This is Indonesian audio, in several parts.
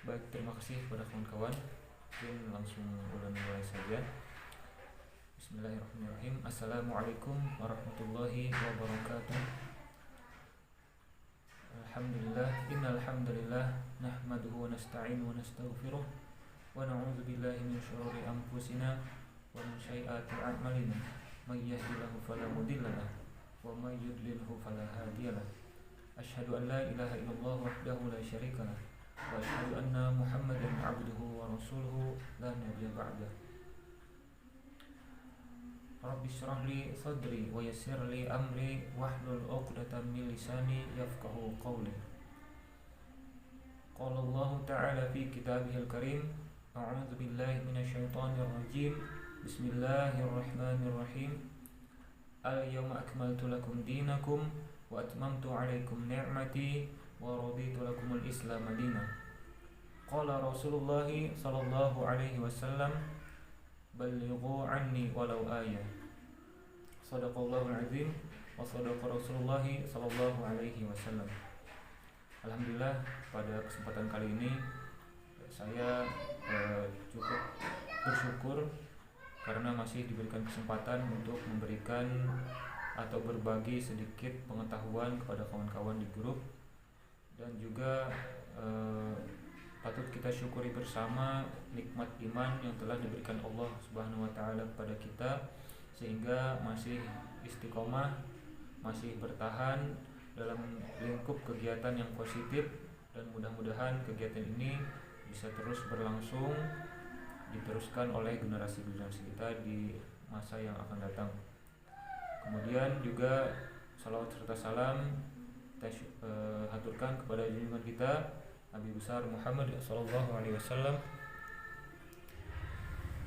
Baik, terima kasih kepada kawan-kawan. Mungkin langsung mulai saja. Bismillahirrahmanirrahim. Assalamualaikum warahmatullahi wabarakatuh. Alhamdulillah, innal hamdalillah nahmaduhu wa nasta'inu wa nastaghfiruh wa na'udzu billahi min syururi anfusina wa min sayyiati a'malina. May yahdihillahu fala mudilla lahu wa may yudlilhu fala hadiya lahu. Asyhadu an la ilaha illallah wahdahu la syarika lahu wa asyhadu anna Muhammadan 'abduhu wa rasuluhu la nabiyya ba'dah. Rabbi shrah li sadri wa yassir li amri wahlul 'uqdatam min lisani yafqahu qawli. Qala Allah ta'ala fi kitabihil karim, a'udzu billahi minasyaitonir rajim. Bismillahirrahmanirrahim. Al-yawma akmaltu lakum dinakum wa atmamtu 'alaikum ni'mati wa raditu lakumul Islam dinan. Qala Rasulullah sallallahu alaihi wasallam, ballighu anni walau ayah. Shadaqallahul azim wa shadaqa Rasulullah sallallahu alaihi wasallam. Alhamdulillah, pada kesempatan kali ini saya cukup bersyukur karena masih diberikan kesempatan untuk memberikan atau berbagi sedikit pengetahuan kepada kawan-kawan di grup, dan juga patut kita syukuri bersama nikmat iman yang telah diberikan Allah Subhanahu wa taala kepada kita, sehingga masih istiqomah, masih bertahan dalam lingkup kegiatan yang positif, dan mudah-mudahan kegiatan ini bisa terus berlangsung, diteruskan oleh generasi-generasi kita di masa yang akan datang. Kemudian juga salawat serta salam kita haturkan kepada junjungan kita Nabi besar Muhammad sallallahu alaihi wasallam,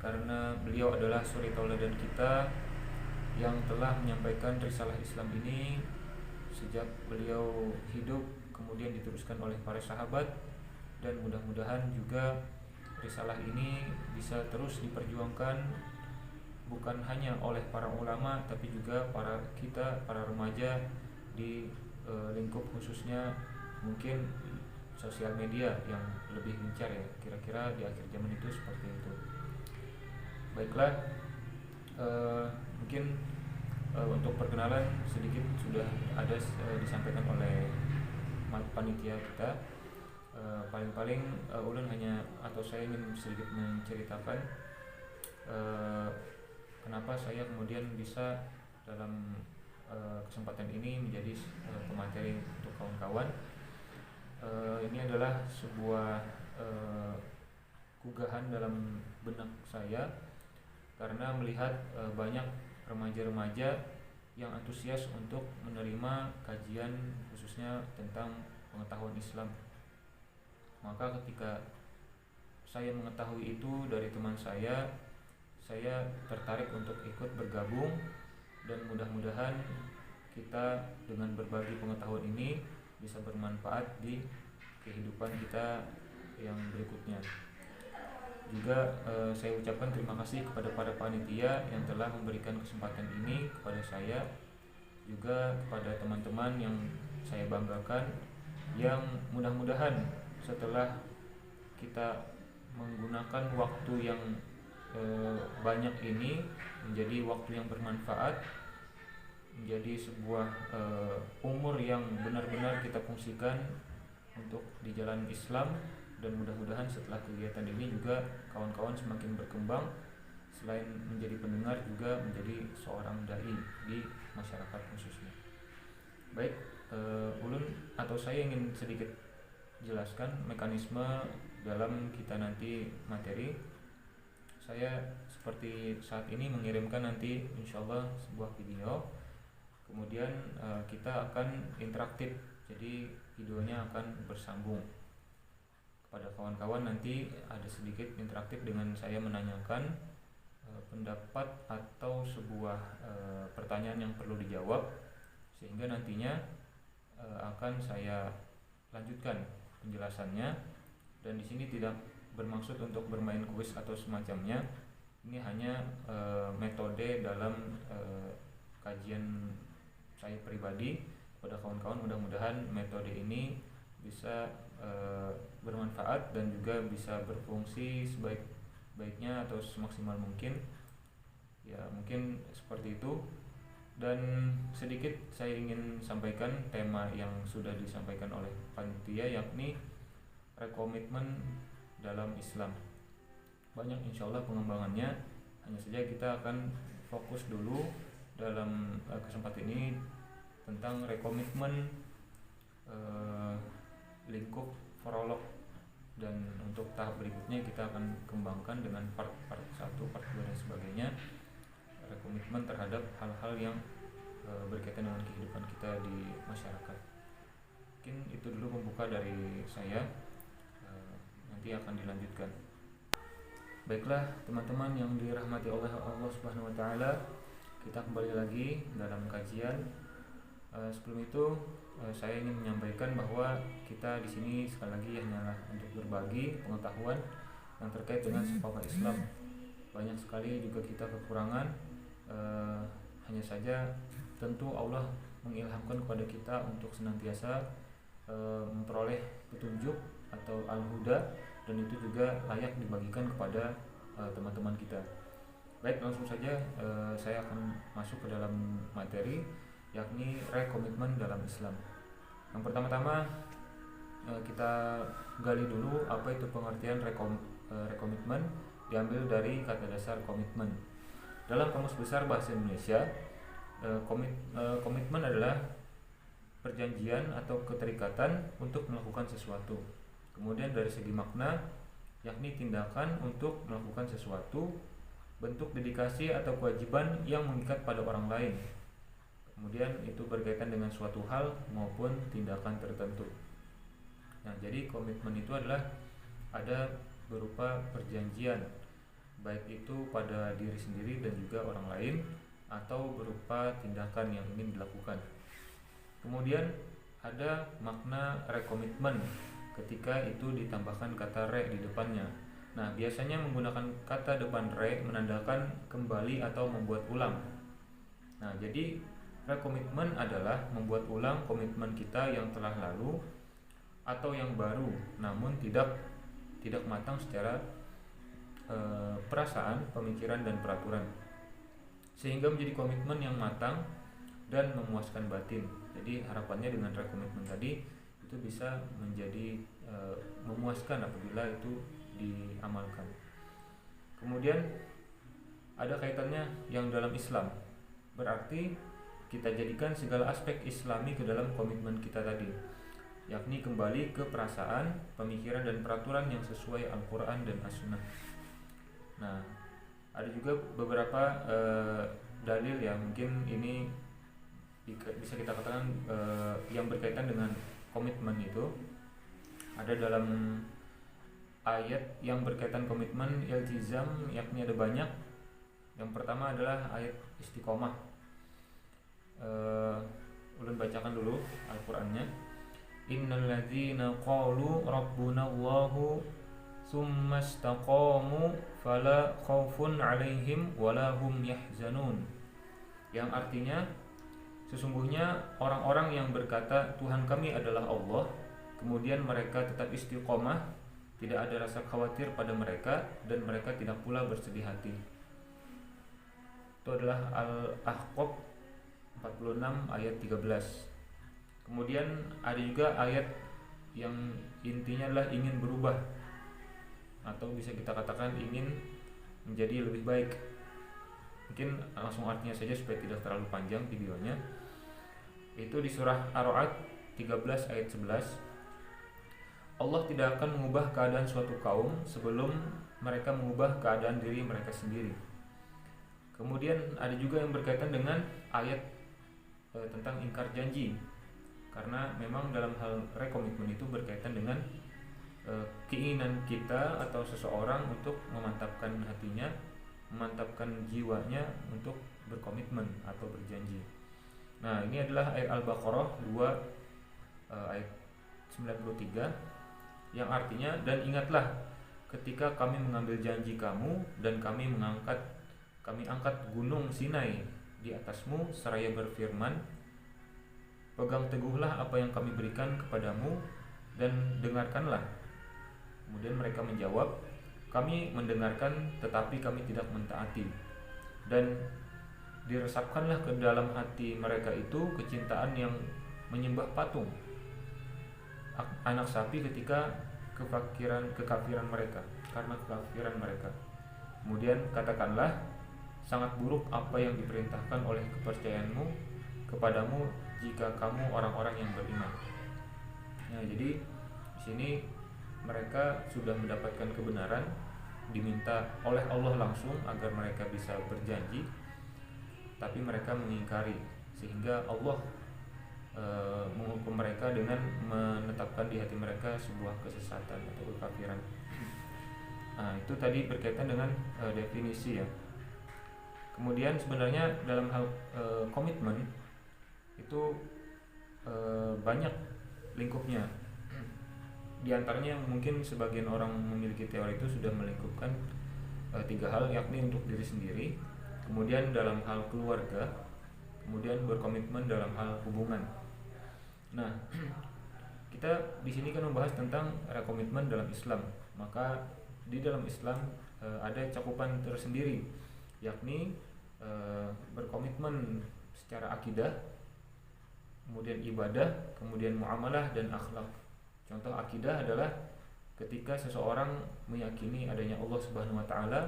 karena beliau adalah suri tauladan kita yang telah menyampaikan risalah Islam ini sejak beliau hidup, kemudian diteruskan oleh para sahabat, dan mudah-mudahan juga risalah ini bisa terus diperjuangkan bukan hanya oleh para ulama, tapi juga para remaja di lingkup khususnya mungkin sosial media yang lebih gencar ya, kira-kira di akhir zaman itu seperti itu. Baiklah, mungkin untuk perkenalan sedikit sudah ada disampaikan oleh panitia kita. Paling-paling ulun hanya atau saya ingin sedikit menceritakan kenapa saya kemudian bisa dalam kesempatan ini menjadi pemateri untuk kawan-kawan. Ini adalah sebuah gugahan dalam benak saya karena melihat banyak remaja-remaja yang antusias untuk menerima kajian khususnya tentang pengetahuan Islam. Maka ketika saya mengetahui itu dari teman saya tertarik untuk ikut bergabung, dan mudah-mudahan kita dengan berbagi pengetahuan ini bisa bermanfaat di kehidupan kita yang berikutnya. Juga saya ucapkan terima kasih kepada para panitia yang telah memberikan kesempatan ini kepada saya, juga kepada teman-teman yang saya banggakan, yang mudah-mudahan setelah kita menggunakan waktu yang banyak ini menjadi waktu yang bermanfaat, menjadi sebuah umur yang benar-benar kita fungsikan untuk di jalan Islam, dan mudah-mudahan setelah kegiatan ini juga kawan-kawan semakin berkembang, selain menjadi pendengar juga menjadi seorang dai di masyarakat khususnya. Baik, ulun atau saya ingin sedikit jelaskan mekanisme dalam kita nanti materi. Saya seperti saat ini mengirimkan nanti insyaallah sebuah video, kemudian kita akan interaktif, jadi videonya akan bersambung kepada kawan-kawan. Nanti ada sedikit interaktif dengan saya menanyakan pendapat atau sebuah pertanyaan yang perlu dijawab, sehingga nantinya akan saya lanjutkan penjelasannya. Dan di sini tidak bermaksud untuk bermain kuis atau semacamnya. Ini hanya metode dalam kajian saya pribadi kepada kawan-kawan. Mudah-mudahan metode ini bisa bermanfaat dan juga bisa berfungsi sebaik-baiknya atau semaksimal mungkin. Ya, mungkin seperti itu. Dan sedikit saya ingin sampaikan tema yang sudah disampaikan oleh panitia, yakni rekomitmen dalam Islam. Banyak insya Allah pengembangannya, hanya saja kita akan fokus dulu dalam kesempatan ini tentang rekomitmen lingkup prolog, dan untuk tahap berikutnya kita akan kembangkan dengan part 1, part 2 dan sebagainya, rekomitmen terhadap hal-hal yang berkaitan dengan kehidupan kita di masyarakat. Mungkin itu dulu pembuka dari saya, nanti akan dilanjutkan. Baiklah teman-teman yang dirahmati oleh Allah Subhanahu wa taala, kita kembali lagi dalam kajian. Sebelum itu saya ingin menyampaikan bahwa kita di sini sekali lagi hanyalah untuk berbagi pengetahuan yang terkait dengan sepak Islam. Banyak sekali juga kita kekurangan, hanya saja tentu Allah mengilhamkan kepada kita untuk senantiasa memperoleh petunjuk atau al-huda, dan itu juga layak dibagikan kepada teman-teman kita. Baik, langsung saja saya akan masuk ke dalam materi, yakni rekomitmen dalam Islam. Yang pertama-tama kita gali dulu apa itu pengertian rekomitmen, diambil dari kata dasar komitmen. Dalam Kamus Besar Bahasa Indonesia, komitmen adalah perjanjian atau keterikatan untuk melakukan sesuatu. Kemudian dari segi makna, yakni tindakan untuk melakukan sesuatu, bentuk dedikasi atau kewajiban yang mengikat pada orang lain. Kemudian itu berkaitan dengan suatu hal maupun tindakan tertentu. Nah, jadi komitmen itu adalah ada berupa perjanjian, baik itu pada diri sendiri dan juga orang lain, atau berupa tindakan yang ingin dilakukan. Kemudian ada makna rekomitmen ketika itu ditambahkan kata re di depannya. Nah, biasanya menggunakan kata depan re menandakan kembali atau membuat ulang. Nah, jadi rekomitmen adalah membuat ulang komitmen kita yang telah lalu atau yang baru, namun tidak matang secara perasaan, pemikiran dan peraturan, sehingga menjadi komitmen yang matang dan memuaskan batin. Jadi harapannya dengan rekomitmen tadi itu bisa menjadi memuaskan apabila itu diamalkan. Kemudian ada kaitannya yang dalam Islam, berarti kita jadikan segala aspek Islami ke dalam komitmen kita tadi, yakni kembali ke perasaan, pemikiran dan peraturan yang sesuai Al-Quran dan As-Sunnah. Nah, ada juga beberapa dalil yang mungkin ini bisa kita katakan yang berkaitan dengan komitmen itu. Ada dalam ayat yang berkaitan komitmen iltizam, yakni ada banyak. Yang pertama adalah ayat istiqomah. Ulun bacakan dulu Al-Qur'annya. Innal ladzina qalu rabbunallahu tsumma istaqamu fala khaufun 'alaihim wala hum yahzanun. Yang artinya, sesungguhnya orang-orang yang berkata Tuhan kami adalah Allah, kemudian mereka tetap istiqomah, tidak ada rasa khawatir pada mereka dan mereka tidak pula bersedih hati. Itu adalah Al-Ahqaf 46 ayat 13. Kemudian ada juga ayat yang intinya adalah ingin berubah, atau bisa kita katakan ingin menjadi lebih baik. Mungkin langsung artinya saja supaya tidak terlalu panjang videonya. Itu di surah Ar-Ra'd 13 ayat 11. Allah tidak akan mengubah keadaan suatu kaum sebelum mereka mengubah keadaan diri mereka sendiri. Kemudian ada juga yang berkaitan dengan ayat tentang ingkar janji, karena memang dalam hal rekomitmen itu berkaitan dengan keinginan kita atau seseorang untuk memantapkan hatinya, memantapkan jiwanya untuk berkomitmen atau berjanji. Nah, ini adalah ayat Al-Baqarah 2 ayat 93, yang artinya, dan ingatlah ketika kami mengambil janji kamu dan kami angkat gunung Sinai di atasmu seraya berfirman, pegang teguhlah apa yang kami berikan kepadamu dan dengarkanlah. Kemudian mereka menjawab, kami mendengarkan tetapi kami tidak mentaati. Dan diresapkanlah ke dalam hati mereka itu kecintaan yang menyembah patung, anak sapi, ketika kekafiran mereka, karena kekafiran mereka. Kemudian katakanlah, sangat buruk apa yang diperintahkan oleh kepercayaanmu kepadamu jika kamu orang-orang yang beriman. Nah, jadi di sini mereka sudah mendapatkan kebenaran, diminta oleh Allah langsung agar mereka bisa berjanji, tapi mereka mengingkari, sehingga Allah menghukum mereka dengan menetapkan di hati mereka sebuah kesesatan atau kekafiran. Nah, itu tadi berkaitan dengan definisi ya. Kemudian sebenarnya dalam hal komitmen itu banyak lingkupnya. Di antaranya mungkin sebagian orang memiliki teori itu sudah melingkupkan 3 hal, yakni untuk diri sendiri, kemudian dalam hal keluarga, kemudian berkomitmen dalam hal hubungan. Nah, kita di sini kan membahas tentang komitmen dalam Islam. Maka di dalam Islam ada cakupan tersendiri, yakni berkomitmen secara akidah, kemudian ibadah, kemudian muamalah dan akhlak. Contoh akidah adalah ketika seseorang meyakini adanya Allah Subhanahu wa taala,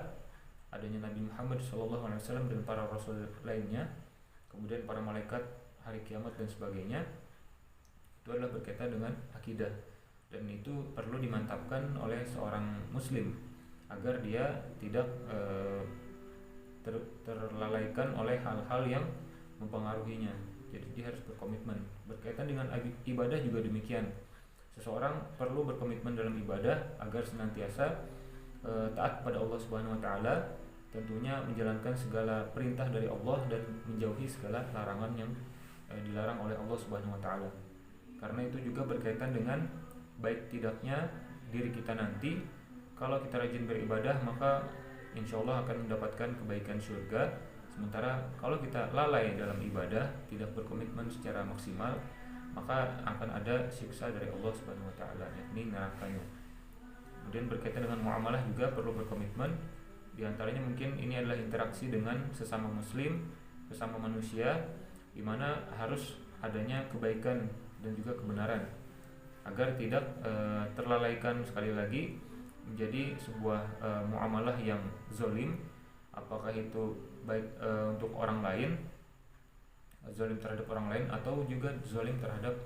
adanya Nabi Muhammad SAW dan para rasul lainnya, kemudian para malaikat, hari kiamat dan sebagainya. Itu adalah berkaitan dengan akidah, dan itu perlu dimantapkan oleh seorang muslim agar dia tidak terlalaikan oleh hal-hal yang mempengaruhinya. Jadi dia harus berkomitmen. Berkaitan dengan ibadah juga demikian. Seseorang perlu berkomitmen dalam ibadah agar senantiasa taat pada Allah Subhanahu wa taala, tentunya menjalankan segala perintah dari Allah dan menjauhi segala larangan yang dilarang oleh Allah Subhanahu wa taala. Karena itu juga berkaitan dengan baik tidaknya diri kita nanti. Kalau kita rajin beribadah, maka insya Allah akan mendapatkan kebaikan surga. Sementara kalau kita lalai dalam ibadah, tidak berkomitmen secara maksimal, maka akan ada siksa dari Allah Subhanahu wa taala, yakni nerakanya. Kemudian berkaitan dengan muamalah juga perlu berkomitmen. Di antaranya mungkin ini adalah interaksi dengan sesama muslim, sesama manusia, di mana harus adanya kebaikan dan juga kebenaran, agar tidak terlalaikan sekali lagi menjadi sebuah muamalah yang zalim, apakah itu baik untuk orang lain, zalim terhadap orang lain, atau juga zalim terhadap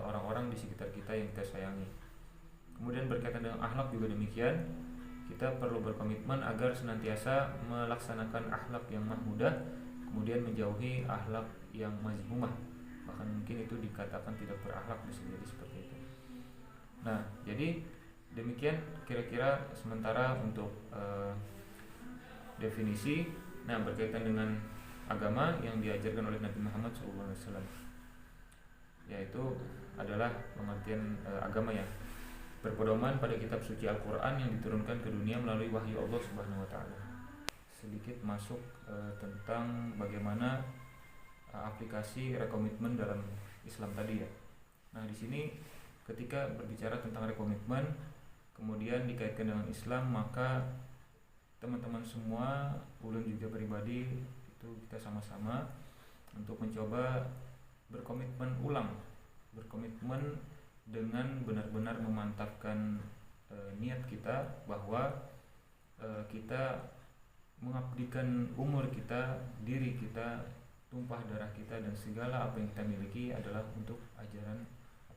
orang-orang di sekitar kita yang kita sayangi. Kemudian berkaitan dengan akhlak juga demikian. Kita perlu berkomitmen agar senantiasa melaksanakan akhlak yang mahmudah, kemudian menjauhi akhlak yang mazmumah, bahkan mungkin itu dikatakan tidak berakhlak, bisa jadi seperti itu. Nah, jadi demikian kira-kira sementara untuk definisi. Nah, berkaitan dengan agama yang diajarkan oleh Nabi Muhammad SAW, yaitu adalah pengertian agama ya, berpedoman pada kitab suci Al-Quran yang diturunkan ke dunia melalui wahyu Allah Subhanahu wa taala. Sedikit masuk tentang bagaimana aplikasi rekomitmen dalam Islam tadi ya. Nah, di sini ketika berbicara tentang rekomitmen kemudian dikaitkan dengan Islam, maka teman-teman semua, ulun juga pribadi, itu kita sama-sama untuk mencoba berkomitmen ulang, berkomitmen dengan benar-benar memantapkan niat kita bahwa kita mengabdikan umur kita, diri kita, tumpah darah kita, dan segala apa yang kita miliki adalah untuk ajaran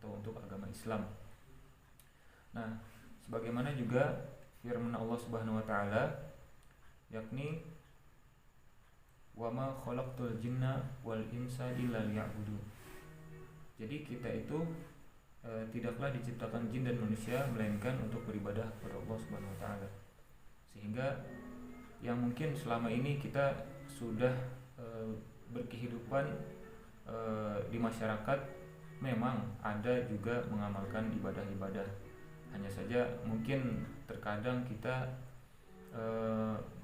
atau untuk agama Islam. Nah, sebagaimana juga firman Allah Subhanahu wa taala, yakni wa ma khalaqtul jinna wal insa illa liya'budun. Jadi kita itu tidaklah diciptakan jin dan manusia melainkan untuk beribadah kepada Allah Subhanahu wa taala. Sehingga yang mungkin selama ini kita sudah berkehidupan di masyarakat, memang ada juga mengamalkan ibadah-ibadah. Hanya saja mungkin terkadang kita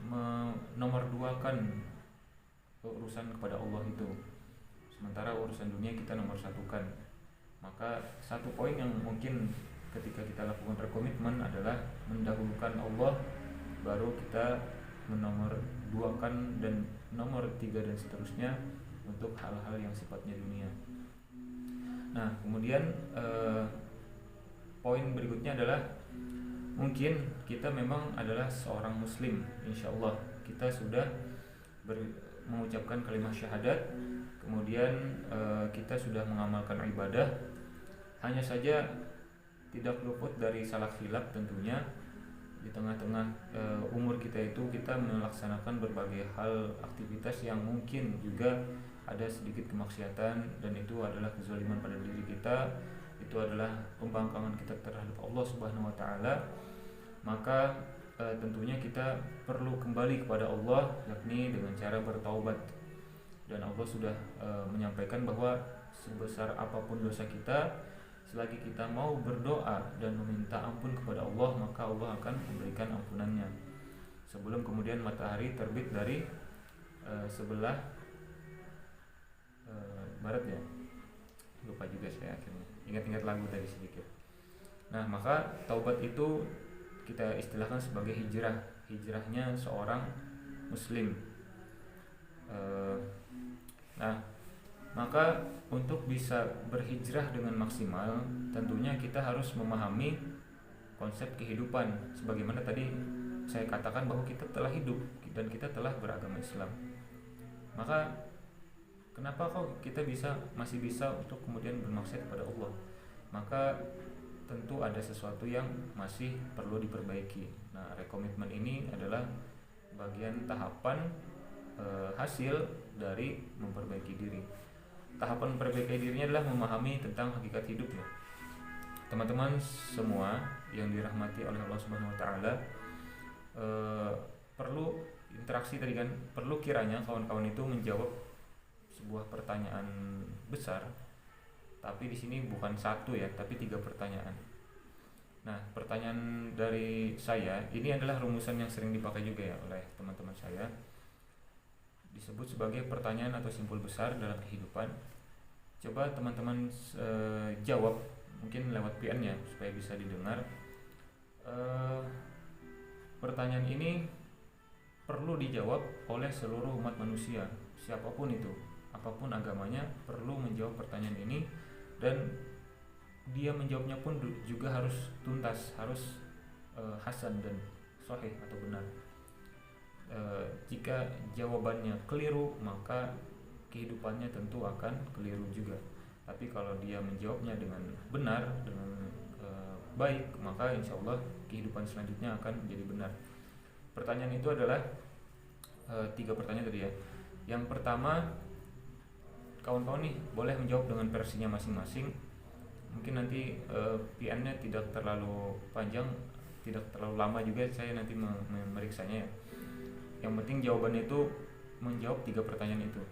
menomorduakan urusan kepada Allah itu, sementara urusan dunia kita nomor satukan. Maka satu poin yang mungkin ketika kita lakukan berkomitmen adalah mendahulukan Allah, baru kita menomor duakan dan nomor 3 dan seterusnya untuk hal-hal yang sifatnya dunia. Nah, kemudian poin berikutnya adalah mungkin kita memang adalah seorang muslim, insya Allah kita sudah mengucapkan kalimat syahadat, kemudian kita sudah mengamalkan ibadah, hanya saja tidak luput dari salah khilaf tentunya. Di tengah-tengah umur kita itu kita melaksanakan berbagai hal aktivitas yang mungkin juga ada sedikit kemaksiatan, dan itu adalah kezaliman pada diri kita, itu adalah pembangkangan kita terhadap Allah Subhanahu wa taala. Maka tentunya kita perlu kembali kepada Allah, yakni dengan cara bertaubat. Dan Allah sudah menyampaikan bahwa sebesar apapun dosa kita, selagi kita mau berdoa dan meminta ampun kepada Allah, maka Allah akan memberikan ampunannya sebelum kemudian matahari terbit dari sebelah barat ya. Lupa juga saya akhirnya. Ingat-ingat lagu tadi sedikit. Nah, maka taubat itu kita istilahkan sebagai hijrah. Hijrahnya seorang muslim. Nah, maka untuk bisa berhijrah dengan maksimal, tentunya kita harus memahami konsep kehidupan. Sebagaimana tadi saya katakan bahwa kita telah hidup dan kita telah beragama Islam. Maka kenapa kok kita masih bisa untuk kemudian bermaksiat kepada Allah? Maka tentu ada sesuatu yang masih perlu diperbaiki. Nah, rekomitmen ini adalah bagian tahapan hasil dari memperbaiki diri. Tahapan memperbaiki dirinya adalah memahami tentang hakikat hidupnya. Teman-teman semua yang dirahmati oleh Allah Subhanahu wa taala, perlu interaksi tadi kan, perlu kiranya kawan-kawan itu menjawab sebuah pertanyaan besar, tapi di sini bukan satu ya, tapi 3 pertanyaan. Nah, pertanyaan dari saya ini adalah rumusan yang sering dipakai juga ya oleh teman-teman saya, disebut sebagai pertanyaan atau simpul besar dalam kehidupan. Coba teman-teman jawab, mungkin lewat PN ya supaya bisa didengar. Pertanyaan ini perlu dijawab oleh seluruh umat manusia, siapapun itu, apapun agamanya, perlu menjawab pertanyaan ini, dan dia menjawabnya pun juga harus tuntas, harus hasan dan sahih atau benar. Jika jawabannya keliru, maka kehidupannya tentu akan keliru juga. Tapi kalau dia menjawabnya dengan benar, dengan baik, maka insya Allah kehidupan selanjutnya akan menjadi benar. Pertanyaan itu adalah 3 pertanyaan tadi ya. Yang pertama, kawan-kawan nih boleh menjawab dengan versinya masing-masing. Mungkin nanti PN-nya tidak terlalu panjang, tidak terlalu lama juga, saya nanti memeriksanya ya. Yang penting jawabannya itu menjawab 3 pertanyaan itu,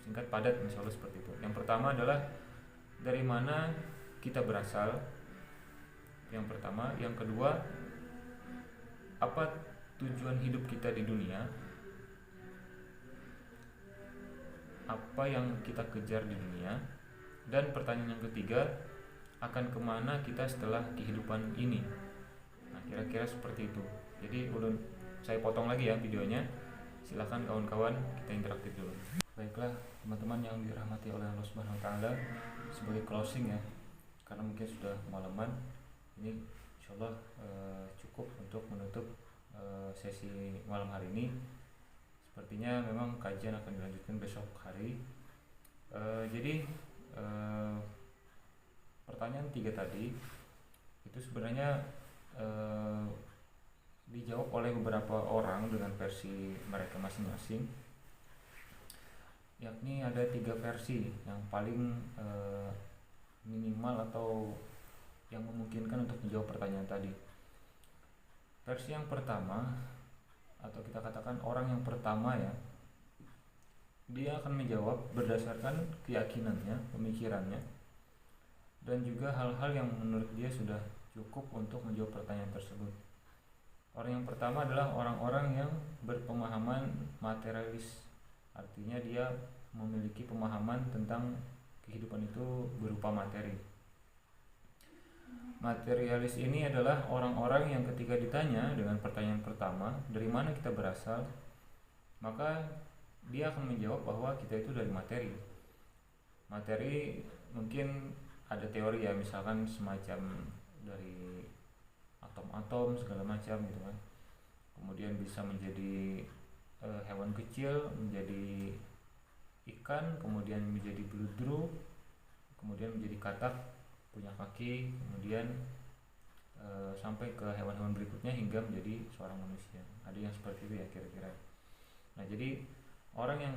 singkat padat, insya Allah seperti itu. Yang pertama adalah dari mana kita berasal, yang pertama. Yang kedua, apa tujuan hidup kita di dunia, apa yang kita kejar di dunia. Dan pertanyaan yang ketiga, akan kemana kita setelah kehidupan ini. Nah, kira-kira seperti itu. Jadi saya potong lagi ya videonya, silahkan kawan-kawan kita interaktif dulu. Baiklah teman-teman yang dirahmati oleh Allah Subhanahu wa taala, sebagai closing ya, karena mungkin sudah kemalaman, ini insyaallah cukup untuk menutup sesi malam hari ini. Sepertinya memang kajian akan dilanjutkan besok hari. Jadi pertanyaan 3 tadi itu sebenarnya dijawab oleh beberapa orang dengan versi mereka masing-masing, yakni ada 3 versi yang paling minimal atau yang memungkinkan untuk menjawab pertanyaan tadi. Versi yang pertama, atau kita katakan orang yang pertama ya, dia akan menjawab berdasarkan keyakinannya, pemikirannya, dan juga hal-hal yang menurut dia sudah cukup untuk menjawab pertanyaan tersebut. Orang yang pertama adalah orang-orang yang berpemahaman materialis, artinya dia memiliki pemahaman tentang kehidupan itu berupa materi. Materialis ini adalah orang-orang yang ketika ditanya dengan pertanyaan pertama, dari mana kita berasal, maka dia akan menjawab bahwa kita itu dari materi. Materi mungkin ada teori ya, misalkan semacam dari atom-atom segala macam gitu kan. Kemudian bisa menjadi hewan kecil, menjadi ikan, kemudian menjadi beludru, kemudian menjadi katak punya kaki, kemudian sampai ke hewan-hewan berikutnya hingga menjadi seorang manusia. Ada yang seperti itu ya kira-kira. Nah, jadi orang yang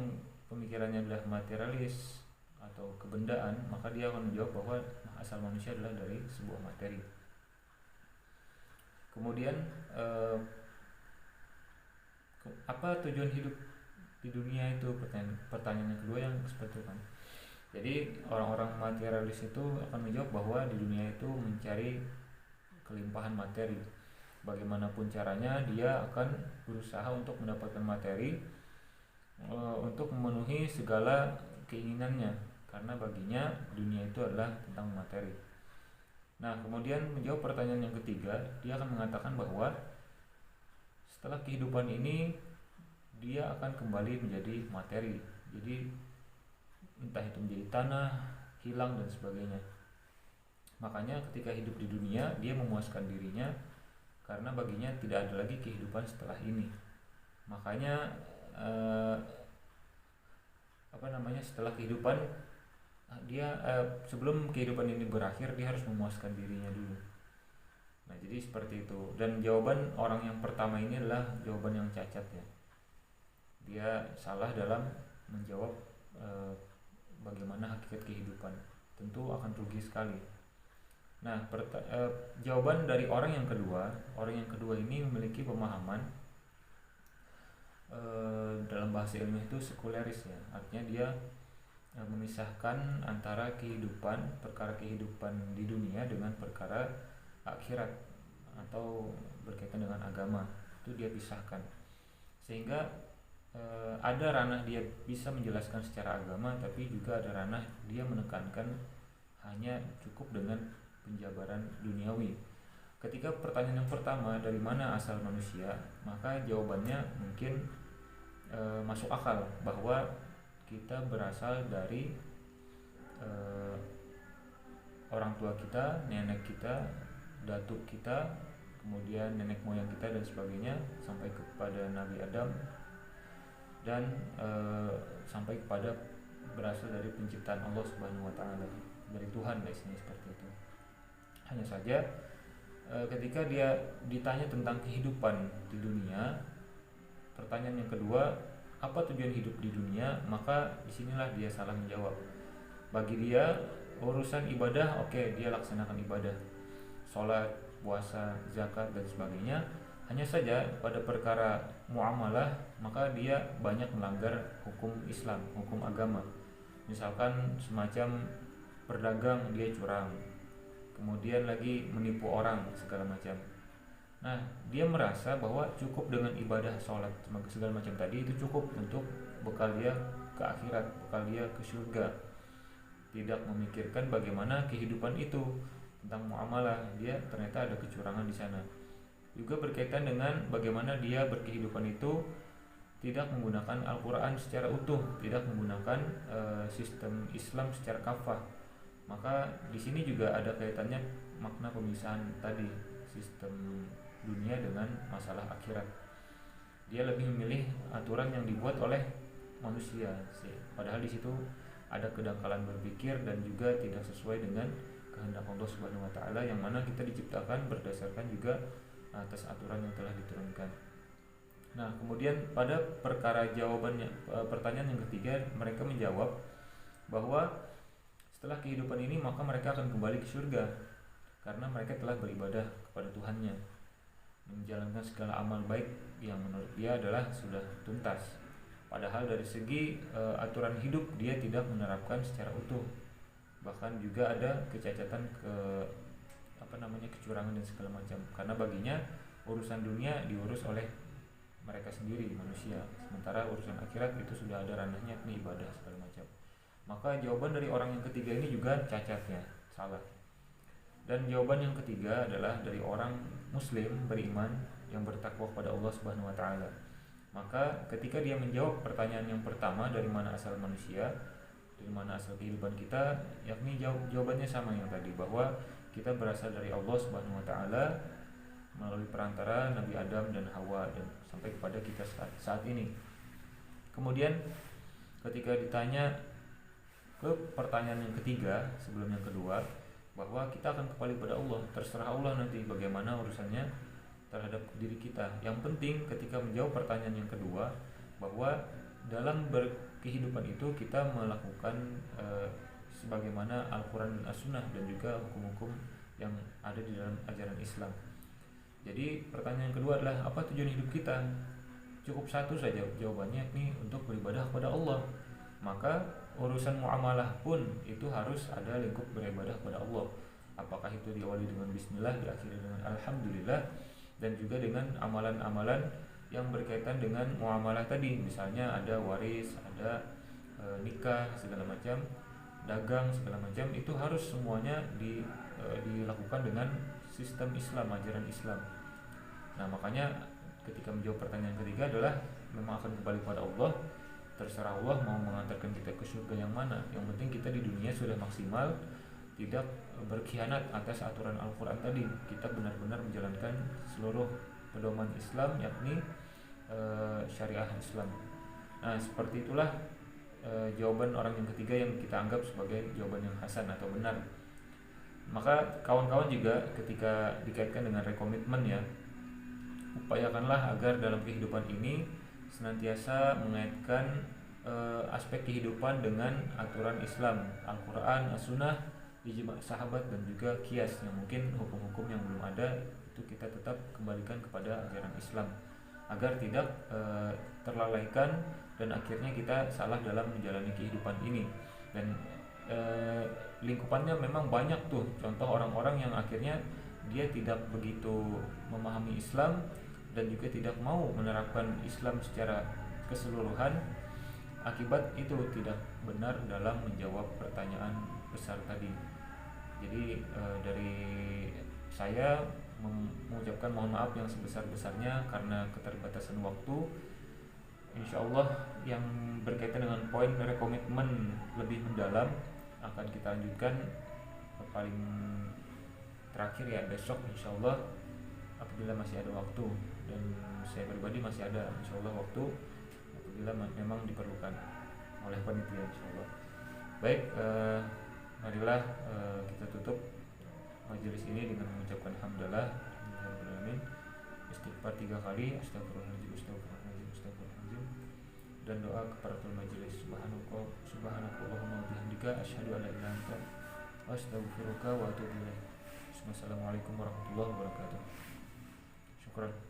pemikirannya adalah materialis atau kebendaan, maka dia akan menjawab bahwa asal manusia adalah dari sebuah materi. Kemudian apa tujuan hidup di dunia itu, pertanyaan yang kedua yang seperti itu kan. Jadi orang-orang materialis itu akan menjawab bahwa di dunia itu mencari kelimpahan materi. Bagaimanapun caranya dia akan berusaha untuk mendapatkan materi untuk memenuhi segala keinginannya, karena baginya dunia itu adalah tentang materi. Nah, kemudian menjawab pertanyaan yang ketiga, dia akan mengatakan bahwa setelah kehidupan ini dia akan kembali menjadi materi. Jadi entah itu menjadi tanah, hilang dan sebagainya. Makanya ketika hidup di dunia dia memuaskan dirinya karena baginya tidak ada lagi kehidupan setelah ini. Makanya setelah kehidupan dia sebelum kehidupan ini berakhir dia harus memuaskan dirinya dulu. Nah, jadi seperti itu. Dan jawaban orang yang pertama ini adalah jawaban yang cacat ya. Dia salah dalam menjawab bagaimana hakikat kehidupan. Tentu akan rugi sekali. Nah, jawaban dari orang yang kedua ini memiliki pemahaman dalam bahasa ilmiah itu sekuleris ya. Artinya dia memisahkan antara perkara kehidupan di dunia dengan perkara akhirat atau berkaitan dengan agama. Itu dia pisahkan. Sehingga ada ranah dia bisa menjelaskan secara agama, tapi juga ada ranah dia menekankan hanya cukup dengan penjabaran duniawi. Ketika pertanyaan yang pertama, dari mana asal manusia, maka jawabannya mungkin masuk akal bahwa kita berasal dari orang tua kita, nenek kita, datuk kita, kemudian nenek moyang kita dan sebagainya, sampai kepada Nabi Adam dan sampai kepada berasal dari penciptaan Allah Subhanahu wa taala, dari Tuhan biasanya seperti itu. Hanya saja ketika dia ditanya tentang kehidupan di dunia, pertanyaan yang kedua, apa tujuan hidup di dunia, maka disinilah dia salah menjawab. Bagi dia urusan ibadah, oke, dia laksanakan ibadah, sholat, puasa, zakat dan sebagainya. Hanya saja pada perkara muamalah, maka dia banyak melanggar hukum Islam, hukum agama. Misalkan semacam berdagang dia curang, kemudian lagi menipu orang segala macam. Nah, dia merasa bahwa cukup dengan ibadah, sholat, segala macam tadi itu cukup untuk bekal dia ke akhirat, bekal dia ke surga. Tidak memikirkan bagaimana kehidupan itu, tentang muamalah, dia ternyata ada kecurangan di sana. Juga berkaitan dengan bagaimana dia berkehidupan itu tidak menggunakan Al-Quran secara utuh, tidak menggunakan sistem Islam secara kafah. Maka di sini juga ada kaitannya makna pemisahan tadi, sistem dunia dengan masalah akhirat. Dia lebih memilih aturan yang dibuat oleh manusia, padahal di situ ada kedangkalan berpikir dan juga tidak sesuai dengan kehendak Allah Subhanahu wa taala, yang mana kita diciptakan berdasarkan juga atas aturan yang telah diturunkan. Nah, kemudian pada perkara jawabannya, pertanyaan yang ketiga, mereka menjawab bahwa setelah kehidupan ini maka mereka akan kembali ke surga karena mereka telah beribadah kepada Tuhannya, menjalankan segala amal baik yang menurut dia adalah sudah tuntas. Padahal dari segi aturan hidup dia tidak menerapkan secara utuh, bahkan juga ada kecacatan kecurangan dan segala macam, karena baginya urusan dunia diurus oleh mereka sendiri, manusia, sementara urusan akhirat itu sudah ada ranahnya, ini ibadah segala macam. Maka jawaban dari orang yang ketiga ini juga cacatnya, salah. Dan jawaban yang ketiga adalah dari orang muslim beriman yang bertakwa kepada Allah Subhanahu wa taala. Maka ketika dia menjawab pertanyaan yang pertama, dari mana asal manusia, dari mana asal kehidupan kita, yakni jawabannya sama yang tadi, bahwa kita berasal dari Allah Subhanahu wa taala melalui perantara Nabi Adam dan Hawa dan sampai kepada kita saat ini. Kemudian ketika ditanya ke pertanyaan yang ketiga sebelum yang kedua, bahwa kita akan kembali pada Allah, terserah Allah nanti bagaimana urusannya terhadap diri kita. Yang penting ketika menjawab pertanyaan yang kedua, bahwa dalam berkehidupan itu kita melakukan sebagaimana Al-Quran dan As-Sunnah dan juga hukum-hukum yang ada di dalam ajaran Islam. Jadi pertanyaan kedua adalah apa tujuan hidup kita? Cukup satu saja jawabannya, yakni untuk beribadah kepada Allah. Maka urusan muamalah pun itu harus ada lingkup beribadah kepada Allah. Apakah itu diawali dengan bismillah, diakhiri dengan alhamdulillah, dan juga dengan amalan-amalan yang berkaitan dengan muamalah tadi. Misalnya ada waris, ada nikah segala macam, dagang segala macam, itu harus semuanya dilakukan dengan sistem Islam, ajaran Islam. Nah, makanya ketika menjawab pertanyaan ketiga adalah memang akan kembali pada Allah, terserah Allah mau mengantarkan kita ke surga yang mana. Yang penting kita di dunia sudah maksimal, tidak berkhianat atas aturan Al-Quran tadi. Kita benar-benar menjalankan seluruh pedoman Islam, yakni syariah Islam. Nah, seperti itulah jawaban orang yang ketiga yang kita anggap sebagai jawaban yang hasan atau benar. Maka kawan-kawan juga ketika dikaitkan dengan rekomitmen ya, upayakanlah agar dalam kehidupan ini senantiasa mengaitkan aspek kehidupan dengan aturan Islam, Al-Quran, As-Sunnah, ijma' sahabat, dan juga qiyas yang mungkin hukum-hukum yang belum ada itu kita tetap kembalikan kepada ajaran Islam agar tidak terlalaikan dan akhirnya kita salah dalam menjalani kehidupan ini. Dan lingkupannya memang banyak tuh contoh orang-orang yang akhirnya dia tidak begitu memahami Islam dan juga tidak mau menerapkan Islam secara keseluruhan, akibat itu tidak benar dalam menjawab pertanyaan besar tadi. Jadi dari saya mengucapkan mohon maaf yang sebesar-besarnya karena keterbatasan waktu. Insyaallah yang berkaitan dengan poin rekomitmen lebih mendalam akan kita lanjutkan paling terakhir ya besok insyaallah, apabila masih ada waktu, dan saya pribadi masih ada insyaallah waktu apabila memang diperlukan oleh panitia insyaallah. Baik, marilah kita tutup majelis ini dengan mengucapkan hamdalah alamin, istighfar 3 kali, astagfirullahaladzim, astagfirullahaladzim, astagfirullahaladzim, dan doa kafaratul majelis. Subhanakallahumma wa bihamdika asyhadu an la ilaha illa anta astaghfiruka wa atubu ilaik. Wassalamualaikum warahmatullahi wabarakatuh. Syukran.